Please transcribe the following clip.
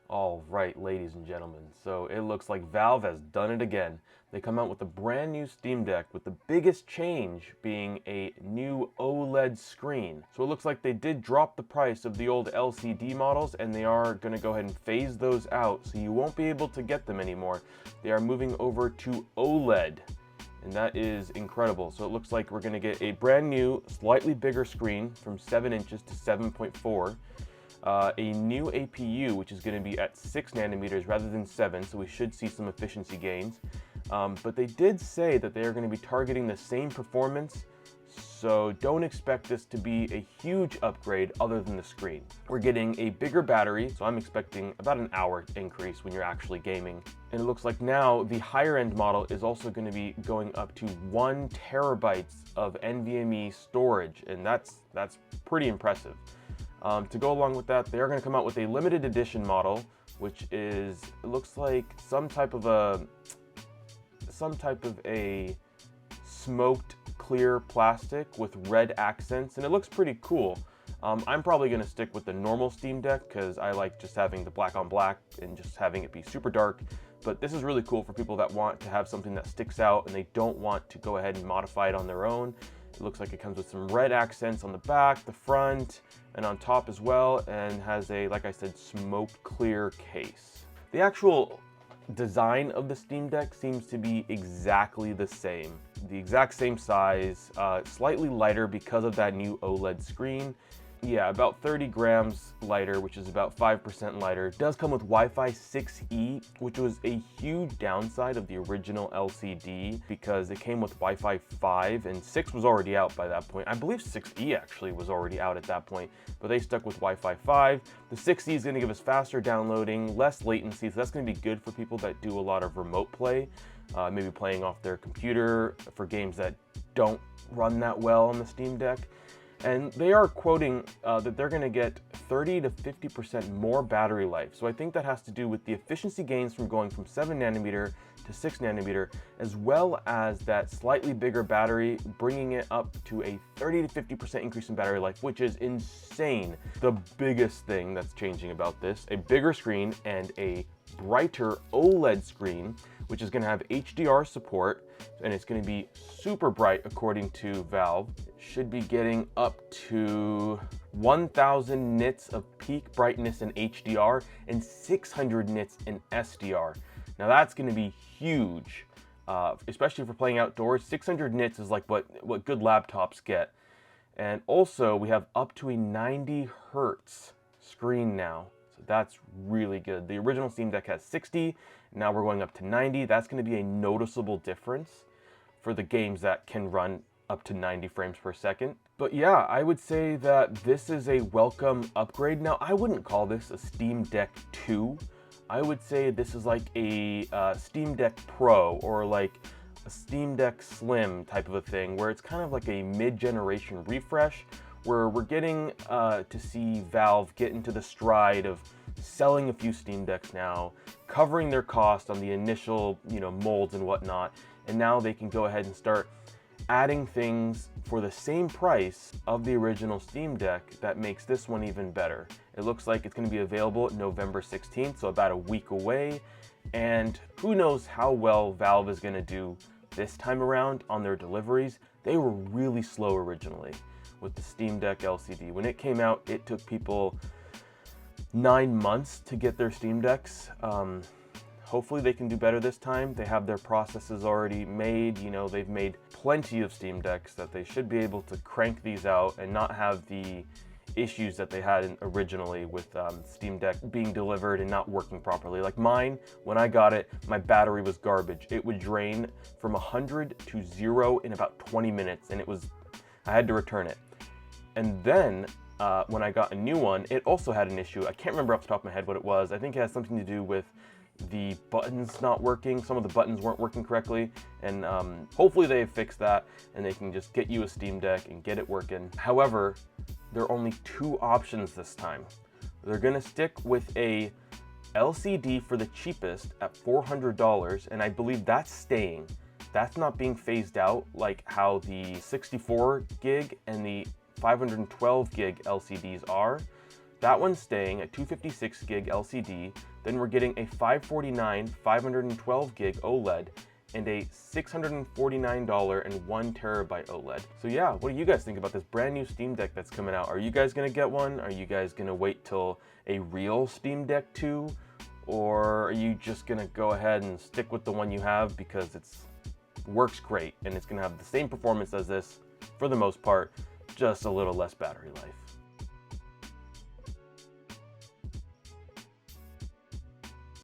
All right, ladies and gentlemen, so it looks like Valve has done it again. They come out with a brand new Steam Deck with the biggest change being a new OLED screen. So it looks like they did drop the price of the old LCD models and they are going to go ahead and phase those out, so you won't be able to get them anymore. They are moving over to OLED. And that is incredible. So it looks like we're going to get a brand new, slightly bigger screen from 7 inches to 7.4. A new APU, which is going to be at 6 nanometers rather than 7, so we should see some efficiency gains. But they did say that they are going to be targeting the same performance, so don't expect this to be a huge upgrade other than the screen. We're getting a bigger battery, so I'm expecting about an hour increase when you're actually gaming. And it looks like now the higher end model is also going to be going up to 1 terabytes of NVMe storage, and that's pretty impressive. To go along with that, they are going to come out with a limited edition model, which is, it looks like some type of a smoked clear plastic with red accents, and it looks pretty cool. I'm probably going to stick with the normal Steam Deck because I like just having the black on black and just having it be super dark. But this is really cool for people that want to have something that sticks out and they don't want to go ahead and modify it on their own. It looks like it comes with some red accents on the back, the front, and on top as well, and has a, like I said, smoke clear case. The actual design of the Steam Deck seems to be exactly the same. The exact same size, slightly lighter because of that new OLED screen. Yeah, about 30 grams lighter, which is about 5% lighter. It does come with Wi-Fi 6E, which was a huge downside of the original LCD because it came with Wi-Fi 5 and 6 was already out by that point. I believe 6E actually was already out at that point, but they stuck with Wi-Fi 5. The 6E is going to give us faster downloading, less latency, so that's going to be good for people that do a lot of remote play, maybe playing off their computer for games that don't run that well on the Steam Deck. And they are quoting that they're going to get 30 to 50% more battery life. So I think that has to do with the efficiency gains from going from 7 nanometer to 6 nanometer, as well as that slightly bigger battery, bringing it up to a 30 to 50% increase in battery life, which is insane. The biggest thing that's changing about this, a bigger screen and a brighter OLED screen, which is going to have HDR support, and it's going to be super bright according to Valve. It should be getting up to 1000 nits of peak brightness in HDR and 600 nits in SDR. Now that's going to be huge, especially for playing outdoors. 600 nits is like what good laptops get. And also we have up to a 90 hertz screen now. So that's really good. The original Steam Deck has 60, now we're going up to 90. That's going to be a noticeable difference for the games that can run up to 90 frames per second. But yeah, I would say that this is a welcome upgrade. Now, I wouldn't call this a Steam Deck 2. I would say this is like a Steam Deck Pro or like a Steam Deck Slim type of a thing, where it's kind of like a mid-generation refresh, where we're getting to see Valve get into the stride of selling a few Steam Decks now, covering their cost on the initial, molds and whatnot, and now they can go ahead and start adding things for the same price of the original Steam Deck that makes this one even better. It looks like it's going to be available November 16th, so about a week away, and who knows how well Valve is going to do this time around on their deliveries. They were really slow originally with the Steam Deck LCD. When it came out, it took people 9 months to get their Steam Decks. Hopefully they can do better this time. They have their processes already made. They've made plenty of Steam Decks that they should be able to crank these out and not have the issues that they had originally with Steam Deck being delivered and not working properly. Like mine, when I got it, my battery was garbage. It would drain from 100 to 0 in about 20 minutes, and I had to return it. And then when I got a new one, it also had an issue. I can't remember off the top of my head what it was. I think it has something to do with the buttons not working. Some of the buttons weren't working correctly, and hopefully they fix that and they can just get you a Steam Deck and get it working. However, there are only 2 options this time. They're gonna stick with a LCD for the cheapest at $400, and I believe that's staying. That's not being phased out like how the 64 gig and the 512 gig LCDs are. That one's staying at 256 gig LCD. Then we're getting a 549 512 gig OLED and a $649 and 1 terabyte OLED. So yeah, what do you guys think about this brand new Steam Deck that's coming out? Are you guys gonna get one? Are you guys gonna wait till a real Steam Deck 2? Or are you just gonna go ahead and stick with the one you have because it's works great and it's gonna have the same performance as this for the most part, just a little less battery life?